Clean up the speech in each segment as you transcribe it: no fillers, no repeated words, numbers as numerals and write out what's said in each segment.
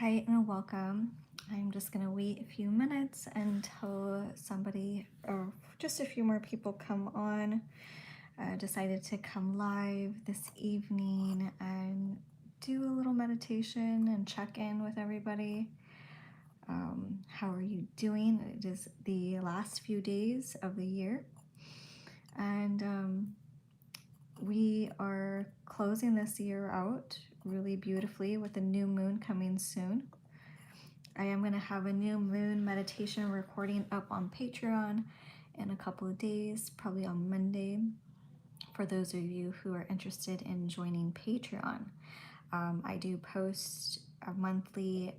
Hi and welcome. I'm just going to wait a few minutes until somebody or just a few more people come on. Decided to come live this evening and do a little meditation and check in with everybody. How are you doing? It is the last few days of the year, and we are closing this year out really beautifully with a new moon coming soon. I am going to have a new moon meditation recording up on Patreon in a couple of days, probably on Monday, for those of you who are interested in joining Patreon. I do post monthly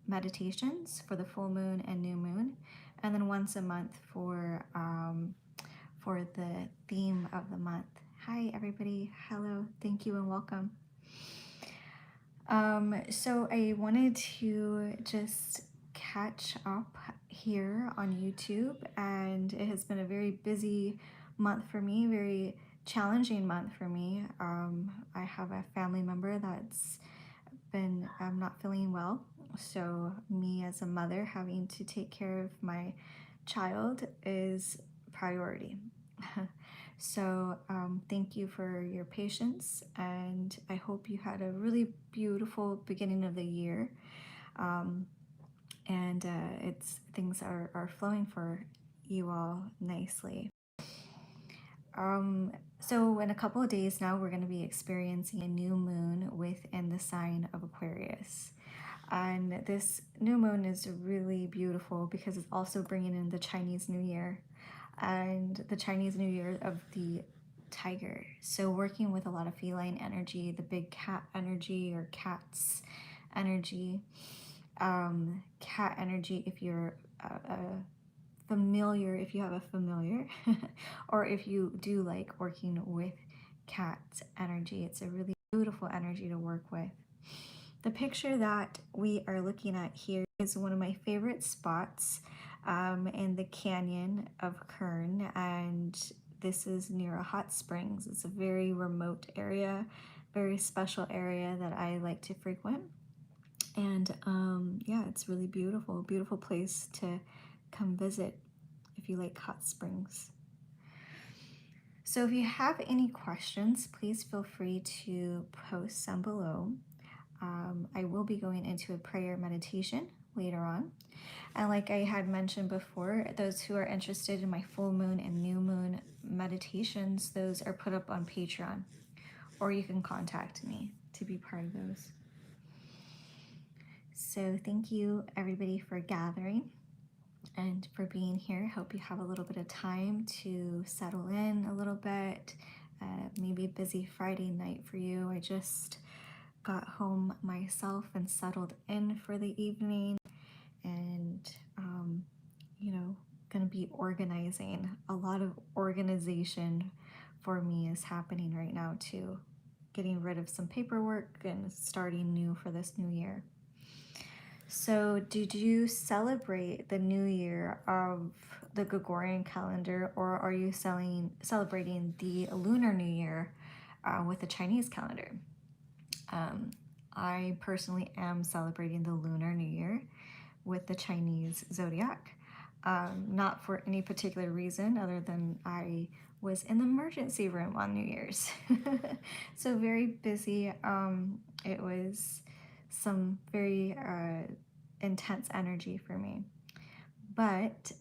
meditations for the full moon and new moon, and then once a month for the theme of the month. Hi everybody, hello, thank you and welcome. So I wanted to just catch up here on YouTube, and it has been a very busy month for me, very challenging month for me. I have a family member that's been not feeling well, so me as a mother having to take care of my child is priority. So thank you for your patience, and I hope you had a really beautiful beginning of the year, and things are flowing for you all nicely. So in a couple of days now, we're going to be experiencing a new moon within the sign of Aquarius. And this new moon is really beautiful because it's also bringing in the Chinese New Year and the Chinese New Year of the tiger. So working with a lot of feline energy, the big cat energy or cats energy. Cat energy if you're familiar, if you have a familiar, or if you do like working with cat energy, it's a really beautiful energy to work with. The picture that we are looking at here is one of my favorite spots in the canyon of Kern, and this is near a hot springs. It's a very remote area, very special area that I like to frequent. And yeah, it's really beautiful, beautiful place to come visit if you like hot springs. So if you have any questions, please feel free to post some below. I will be going into a prayer meditation later on. And like I had mentioned before, those who are interested in my full moon and new moon meditations, those are put up on Patreon, or you can contact me to be part of those. So thank you everybody for gathering and for being here. Hope you have a little bit of time to settle in a little bit. Maybe a busy Friday night for you. I just got home myself and settled in for the evening, and you know, gonna be organizing. A lot of organization for me is happening right now too, getting rid of some paperwork and starting new for this new year. So did you celebrate the new year of the Gregorian calendar, or are you celebrating the lunar new year with the Chinese calendar? I personally am celebrating the Lunar New Year with the Chinese zodiac, not for any particular reason other than I was in the emergency room on New Year's. So very busy. It was some very intense energy for me. But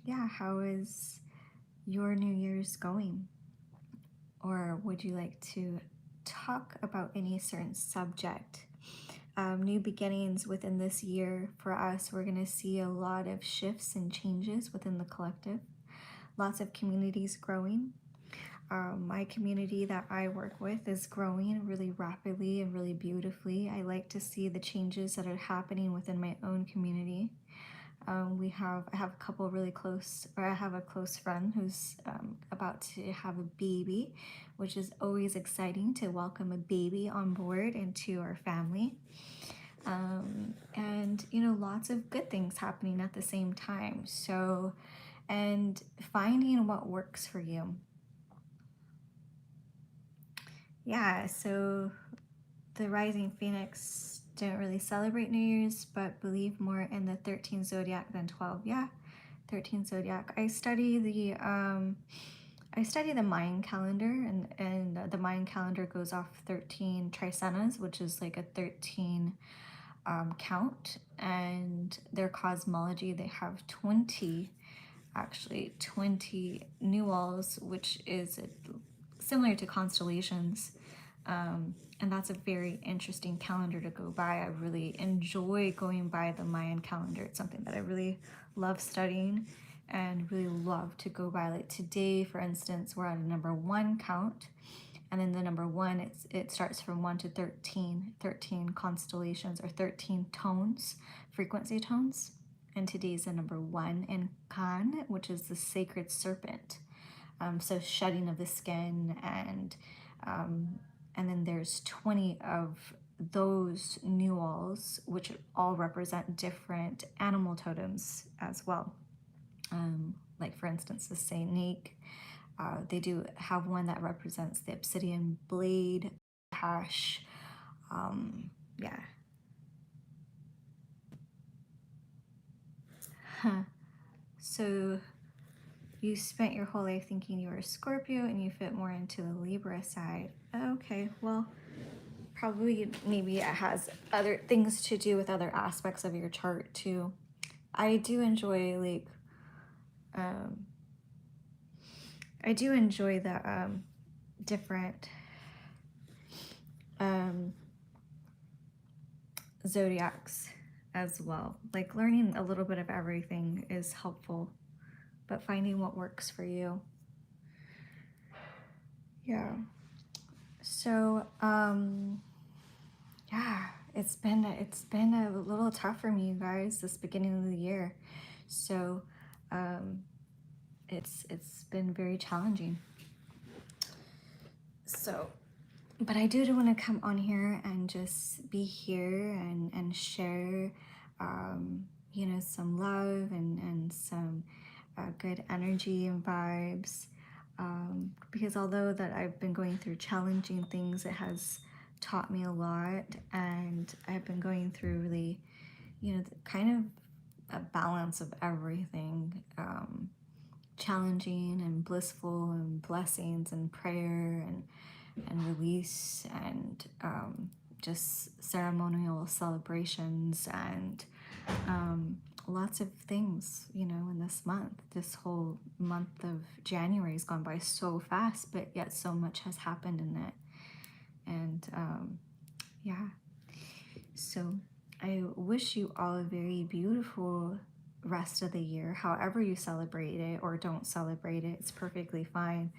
yeah, how is your New Year's going? Or would you like to talk about any certain subject? New beginnings within this year for us, we're going to see a lot of shifts and changes within the collective. Lots of communities growing. My community that I work with is growing really rapidly and really beautifully. I like to see the changes that are happening within my own community. I have a couple really close, or I have a close friend who's about to have a baby, which is always exciting to welcome a baby on board into our family. And you know, lots of good things happening at the same time. So, and finding what works for you. Yeah, so the rising phoenix don't really celebrate New Year's, but believe more in the 13 zodiac than 12. Yeah, 13 zodiac. I study the Mayan calendar, and the Mayan calendar goes off 13 tricenas, which is like a 13 count, and their cosmology, they have 20, actually 20 nuals, which is similar to constellations. And that's a very interesting calendar to go by. I really enjoy going by the Mayan calendar. It's something that I really love studying and really love to go by. Like today, for instance, we're at a number 1 count, and then the number 1, it starts from 1 to 13 constellations, or 13 tones, frequency tones. And today's the number 1 in Kan, which is the sacred serpent. So shedding of the skin, and then there's 20 of those nuals, which all represent different animal totems as well. Like for instance, the snake, they do have one that represents the obsidian blade, hash. Yeah. Huh. So you spent your whole life thinking you were a Scorpio and you fit more into the Libra side. Okay, well, probably maybe it has other things to do with other aspects of your chart too. I do enjoy like the different zodiacs as well. Like learning a little bit of everything is helpful, but finding what works for you. Yeah. So, yeah, it's been a little tough for me, you guys, this beginning of the year. So, it's been very challenging. So, but I do want to come on here and just be here and share, some love and some good energy and vibes. Because although that I've been going through challenging things, it has taught me a lot, and I've been going through really, kind of a balance of everything, challenging and blissful and blessings and prayer and release and just ceremonial celebrations and lots of things, in this month. This whole month of January has gone by so fast, but yet so much has happened in it. And yeah, so I wish you all a very beautiful rest of the year. However you celebrate it or don't celebrate it, it's perfectly fine.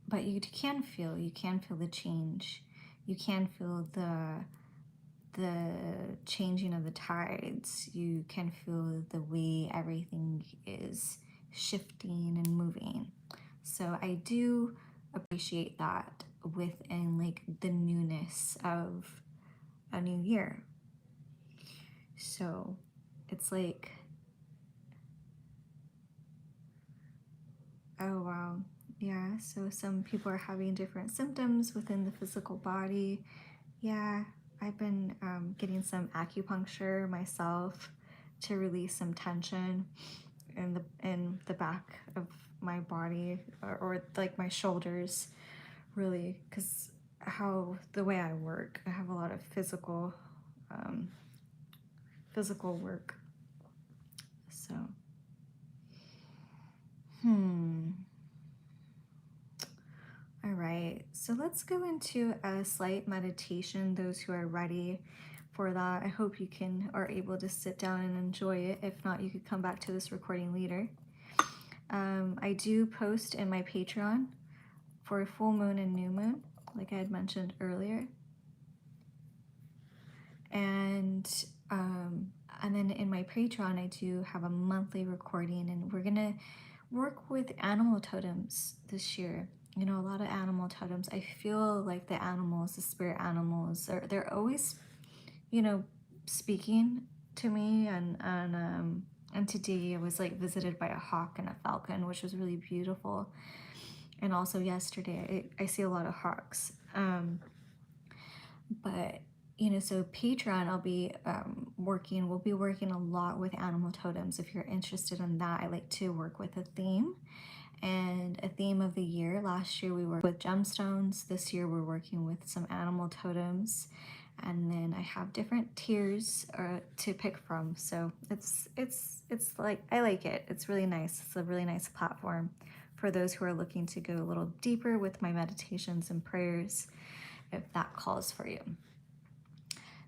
But you can feel the change. You can feel the changing of the tides. You can feel the way everything is shifting and moving. So I do appreciate that within like the newness of a new year. So it's like, oh wow, yeah, so some people are having different symptoms within the physical body. Yeah, I've been getting some acupuncture myself to release some tension in the back of my body, or like my shoulders, really, because the way I work, I have a lot of physical work. So, all right, so let's go into a slight meditation. Those who are ready for that, I hope you are able to sit down and enjoy it. If not, you could come back to this recording later. I do post in my Patreon for full moon and new moon, like I had mentioned earlier. And then in my Patreon, I do have a monthly recording, and we're gonna work with animal totems this year. A lot of animal totems. I feel like the animals, the spirit animals, they're always, speaking to me. And today I was like visited by a hawk and a falcon, which was really beautiful. And also yesterday, I see a lot of hawks. But so Patreon, we'll be working a lot with animal totems. If you're interested in that, I like to work with a theme and a theme of the year. Last year we worked with gemstones. This year we're working with some animal totems. And then I have different tiers to pick from. So it's like, I like it. It's really nice. It's a really nice platform for those who are looking to go a little deeper with my meditations and prayers, if that calls for you.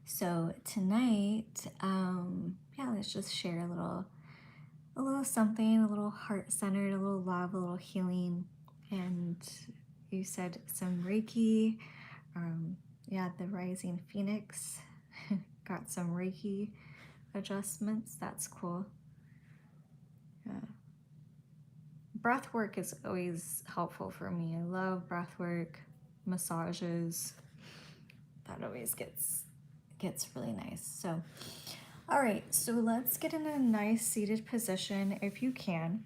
So tonight, yeah, let's just share a little something, a little heart-centered, a little love, a little healing. And you said some Reiki. Yeah, the rising phoenix got some Reiki adjustments. That's cool. Yeah. Breath work is always helpful for me. I love breath work, massages. That always gets really nice. So, all right, so let's get in a nice seated position if you can.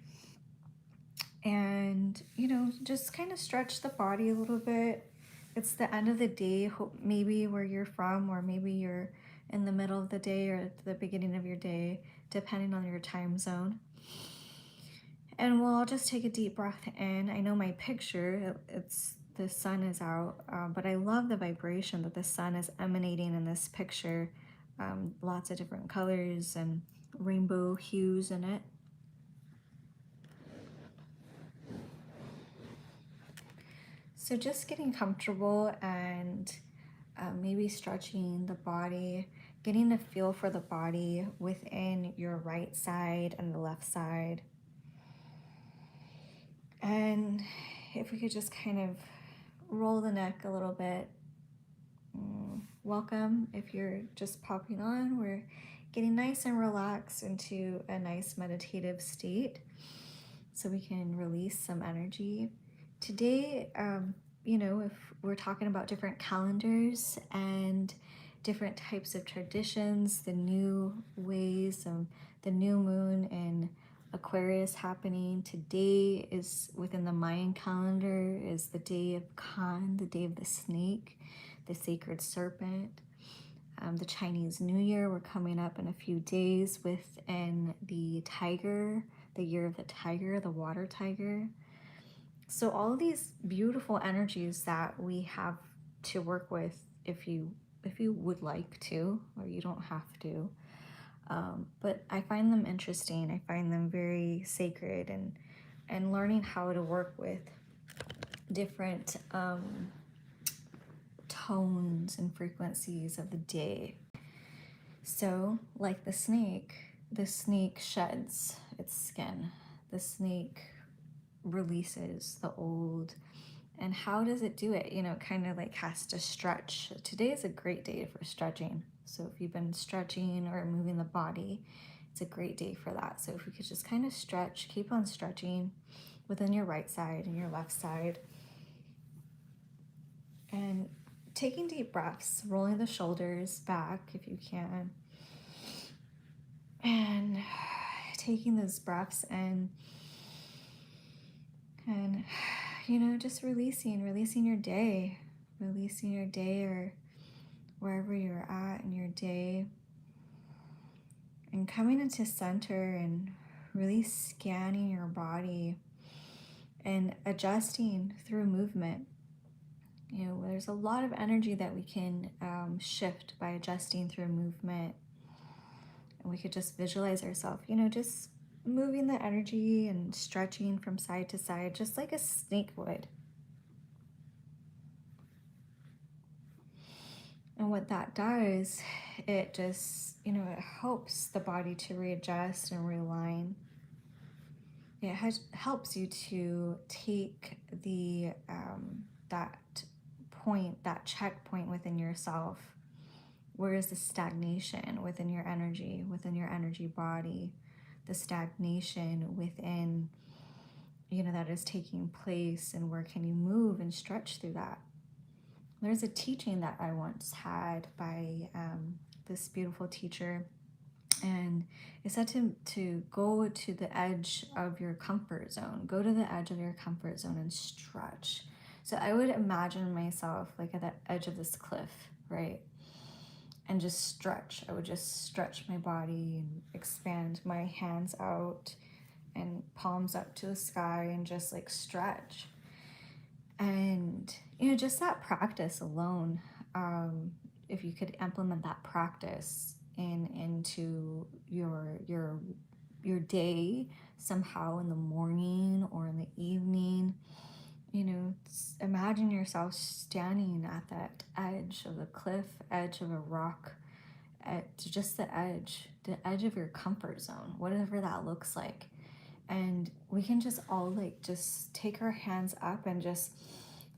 And, just kind of stretch the body a little bit. It's the end of the day, maybe where you're from, or maybe you're in the middle of the day or at the beginning of your day, depending on your time zone. And we'll all just take a deep breath in. I know my picture, the sun is out, but I love the vibration that the sun is emanating in this picture. Lots of different colors and rainbow hues in it. So just getting comfortable and maybe stretching the body, getting a feel for the body within your right side and the left side. And if we could just kind of roll the neck a little bit. Welcome. If you're just popping on, we're getting nice and relaxed into a nice meditative state so we can release some energy. Today, if we're talking about different calendars and different types of traditions, the new ways, the new moon in Aquarius happening. Today is within the Mayan calendar is the day of Khan, the day of the snake, the sacred serpent. The Chinese New Year, we're coming up in a few days within the tiger, the year of the tiger, the water tiger. So all of these beautiful energies that we have to work with, if you would like to, or you don't have to. But I find them interesting. I find them very sacred, and learning how to work with different tones and frequencies of the day. So, like the snake sheds its skin. The snake releases the old. And how does it do it? It kind of like has to stretch. Today is a great day for stretching. So if you've been stretching or moving the body, it's a great day for that. So if we could just kind of stretch, keep on stretching within your right side and your left side. And taking deep breaths, rolling the shoulders back if you can. And taking those breaths in. And, just releasing your day, or wherever you're at in your day. And coming into center and really scanning your body and adjusting through movement. There's a lot of energy that we can shift by adjusting through movement. And we could just visualize ourselves, just moving the energy and stretching from side to side, just like a snake would. And what that does, it just, it helps the body to readjust and realign. It helps you to take the that checkpoint within yourself. Where is the stagnation within your energy body? The stagnation within, that is taking place, and where can you move and stretch through that? There's a teaching that I once had by this beautiful teacher, and it said to go to the edge of your comfort zone. Go to the edge of your comfort zone and stretch. So I would imagine myself like at the edge of this cliff, right? And just stretch. I would just stretch my body and expand my hands out and palms up to the sky and just like stretch. And, just that practice alone, if you could implement that practice into your day somehow in the morning or in the evening, imagine yourself standing at that edge of a cliff, edge of a rock, at just the edge of your comfort zone, whatever that looks like. And we can just all like just take our hands up and just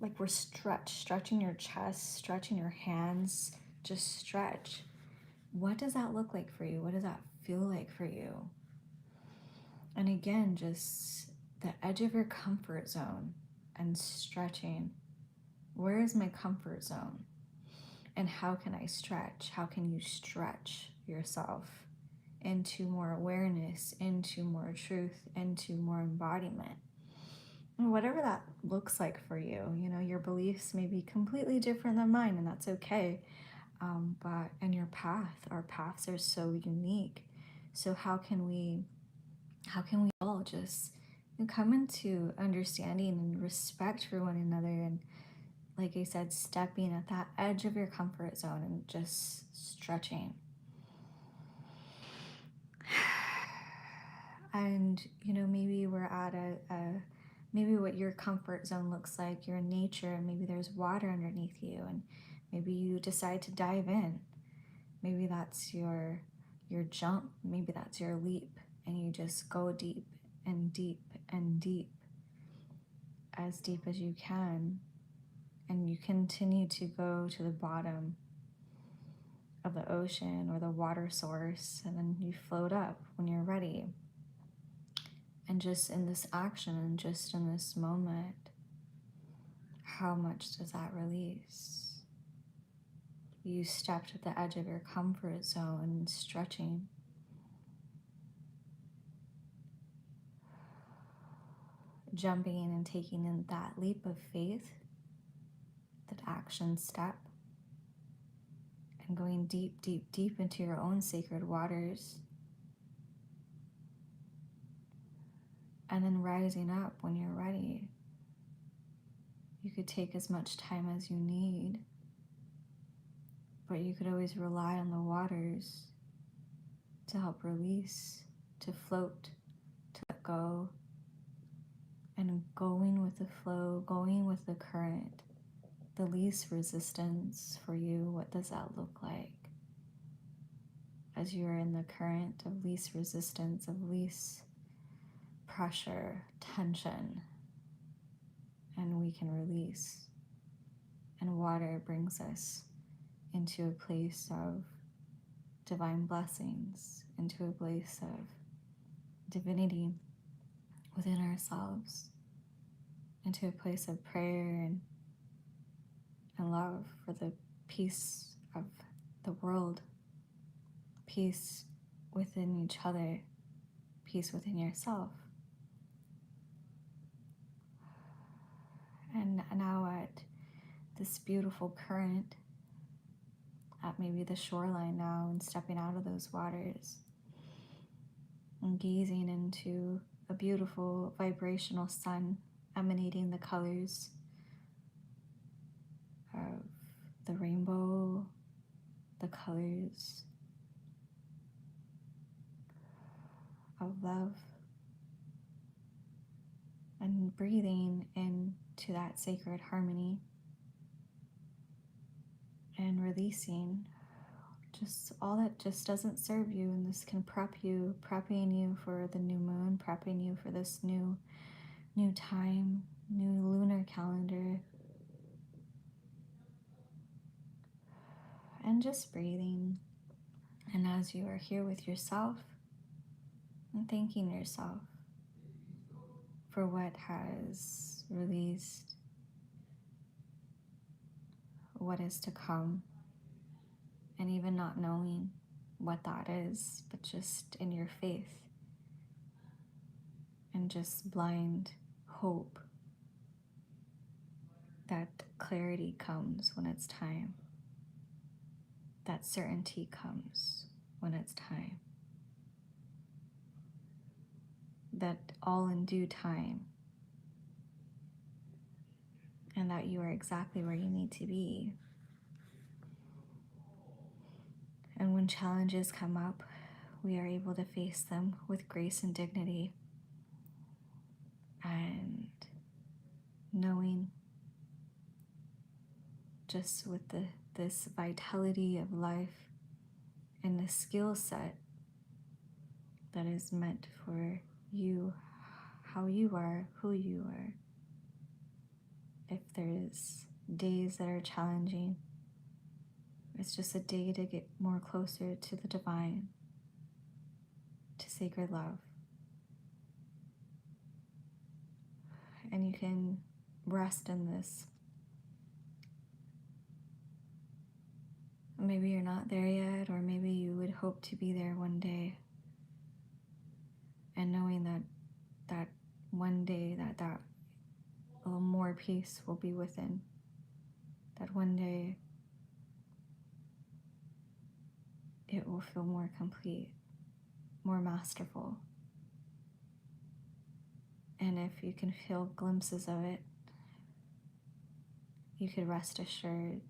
like we're stretching your chest, stretching your hands, just stretch. What does that look like for you? What does that feel like for you? And again, just the edge of your comfort zone and stretching. Where is my comfort zone? And how can I stretch? How can you stretch yourself into more awareness, into more truth, into more embodiment? And whatever that looks like for you, your beliefs may be completely different than mine, and that's okay. But in your path, our paths are so unique. So how can we all just come into understanding and respect for one another, and like I said, stepping at that edge of your comfort zone and just stretching. And maybe we're at maybe what your comfort zone looks like, you're in nature, and maybe there's water underneath you, and maybe you decide to dive in. Maybe that's your jump, maybe that's your leap, and you just go deep and deep and deep, as deep as you can, and you continue to go to the bottom of the ocean or the water source, and then you float up when you're ready. And just in this action and just in this moment, how much does that release? You stepped at the edge of your comfort zone, stretching. Jumping and taking in that leap of faith, that action step, and going deep, deep, deep into your own sacred waters. And then rising up when you're ready. You could take as much time as you need, but you could always rely on the waters to help release, to float, to let go, and going with the flow, going with the current, the least resistance for you. What does that look like? As you are in the current of least resistance, of least pressure, tension, and we can release. And water brings us into a place of divine blessings, into a place of divinity within ourselves, into a place of prayer and love for the peace of the world, peace within each other, peace within yourself. And now at this beautiful current, at maybe the shoreline now, and stepping out of those waters and gazing into a beautiful vibrational sun emanating the colors of the rainbow, the colors of love, and breathing into that sacred harmony and releasing just all that just doesn't serve you. And this can prepping you for the new moon, prepping you for this new time, new lunar calendar. And just breathing. And as you are here with yourself, and thanking yourself for what has released, what is to come, and even not knowing what that is, but just in your faith and just blind hope that clarity comes when it's time. that certainty comes when it's time. That all in due time, and that you are exactly where you need to be. And when challenges come up, we are able to face them with grace and dignity, and knowing just with this vitality of life and the skill set that is meant for you, how you are, who you are. If there's days that are challenging, it's just a day to get more closer to the divine, to sacred love. And you can rest in this. Maybe you're not there yet, or maybe you would hope to be there one day. And knowing that one day that a little more peace will be within. That one day it will feel more complete, more masterful. And if you can feel glimpses of it, you could rest assured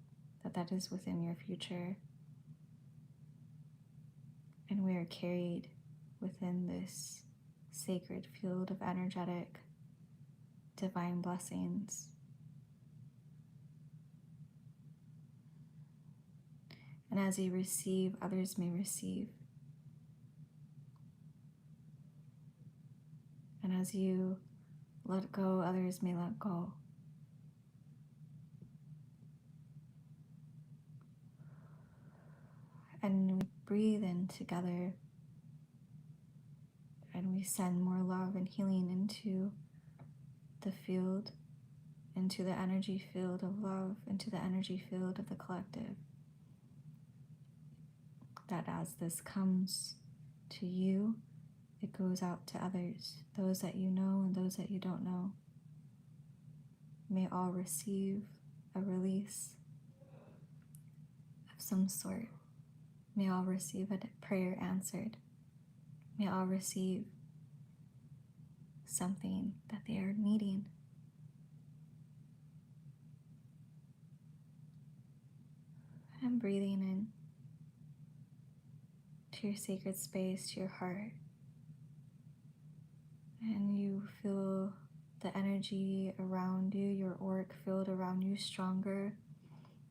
that that is within your future. And we are carried within this sacred field of energetic divine blessings. And as you receive, others may receive. And as you let go, others may let go. And we breathe in together, and we send more love and healing into the field, into the energy field of love, into the energy field of the collective. That as this comes to you, it goes out to others, those that you know and those that you don't know. May all receive a release of some sort. May all receive a prayer answered. May all receive something that they are needing. And breathing in to your sacred space, to your heart. And you feel the energy around you, your auric field around you stronger,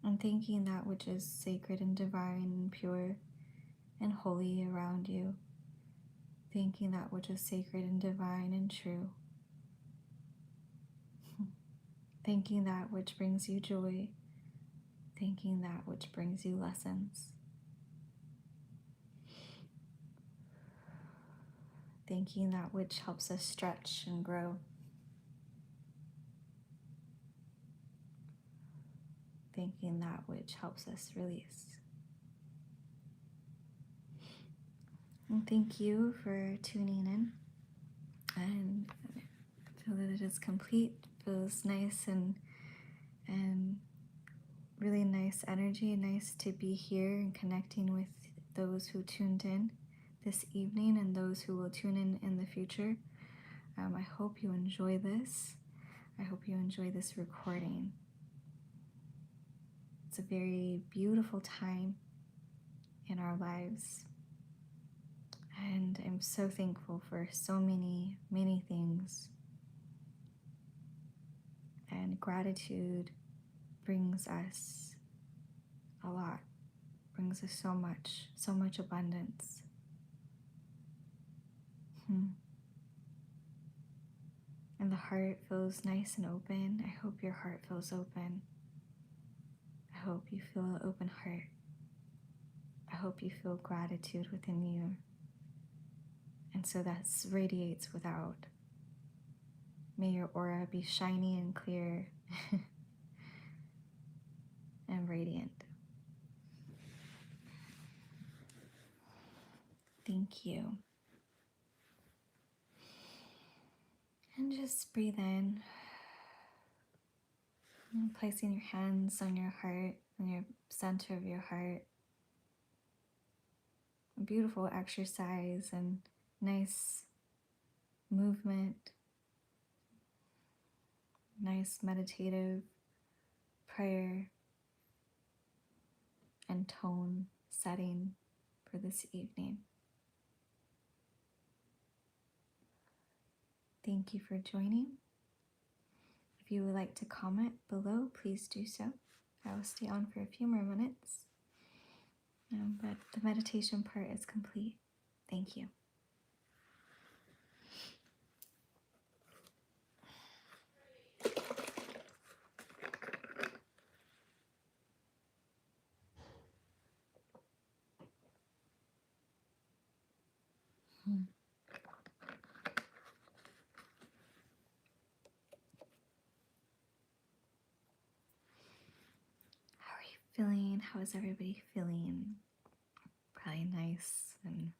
and thanking that which is sacred and divine and pure and holy around you. Thanking that which is sacred and divine and true. Thanking that which brings you joy. Thanking that which brings you lessons. Thanking that which helps us stretch and grow. Thanking that which helps us release. And thank you for tuning in. And I feel that it is complete. It feels nice and really nice energy. Nice to be here and connecting with those who tuned in this evening and those who will tune in the future. I hope you enjoy this. I hope you enjoy this recording. It's a very beautiful time in our lives. And I'm so thankful for so many, many things. And gratitude brings us a lot, brings us so much abundance. And the heart feels nice and open. I hope your heart feels open. I hope you feel an open heart. I hope you feel gratitude within you. And so that radiates without. May your aura be shiny and clear and radiant. Thank you. And just breathe in. And placing your hands on your heart, on your center of your heart. beautiful exercise and nice movement, nice meditative prayer and tone setting for this evening. Thank you for joining. If you would like to comment below, please do so. I will stay on for a few more minutes, but the meditation part is complete. Thank you. How are you feeling? How is everybody feeling? Probably nice and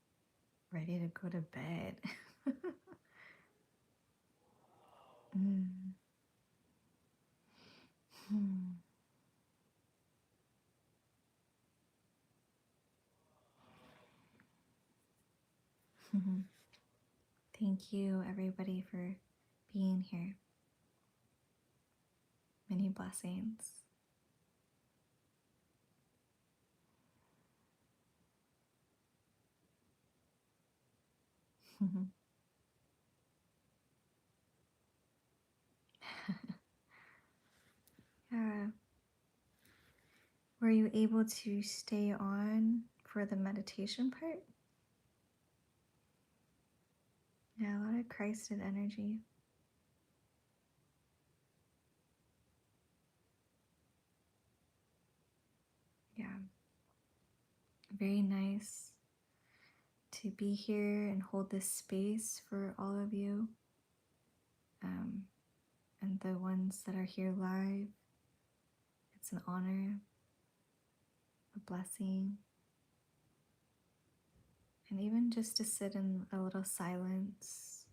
ready to go to bed. Mm. Hmm. Thank you, everybody, for being here. Many blessings. Yeah. Were you able to stay on for the meditation part? Yeah, a lot of Christed energy. Yeah. Very nice to be here and hold this space for all of you. And the ones that are here live. It's an honor, a blessing. And even just to sit in a little silence,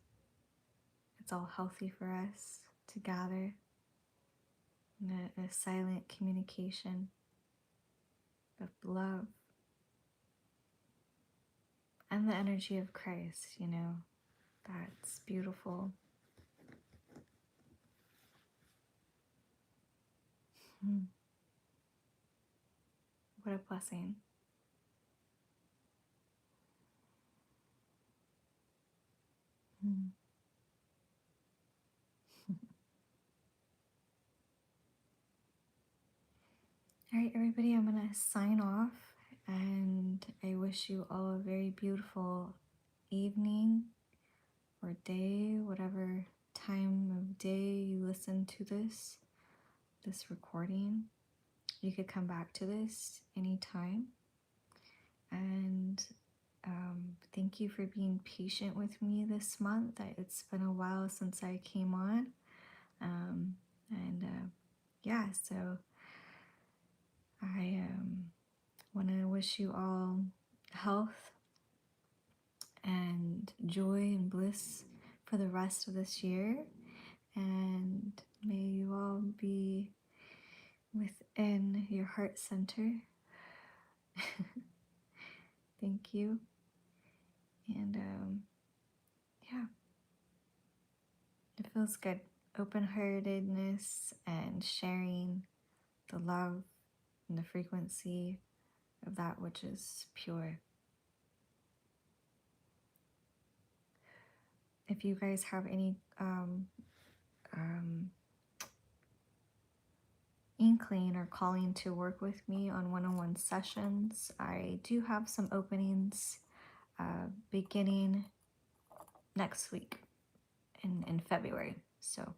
it's all healthy for us to gather in a silent communication of love and the energy of Christ, that's beautiful. What a blessing. All right, everybody, I'm going to sign off, and I wish you all a very beautiful evening or day, whatever time of day you listen to this recording. You could come back to this anytime. And thank you for being patient with me this month. It's been a while since I came on. Yeah, so I want to wish you all health and joy and bliss for the rest of this year. And may you all be within your heart center. Thank you. And yeah, it feels good. Open-heartedness and sharing the love and the frequency of that which is pure. If you guys have any inkling or calling to work with me on one-on-one sessions, I do have some openings beginning next week in February. So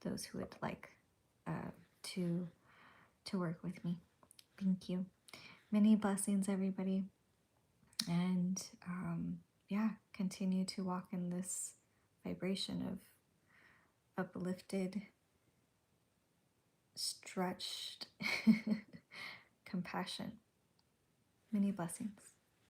those who would like to work with me, thank you. Many blessings, everybody. And yeah, continue to walk in this vibration of uplifted, stretched compassion. Many blessings.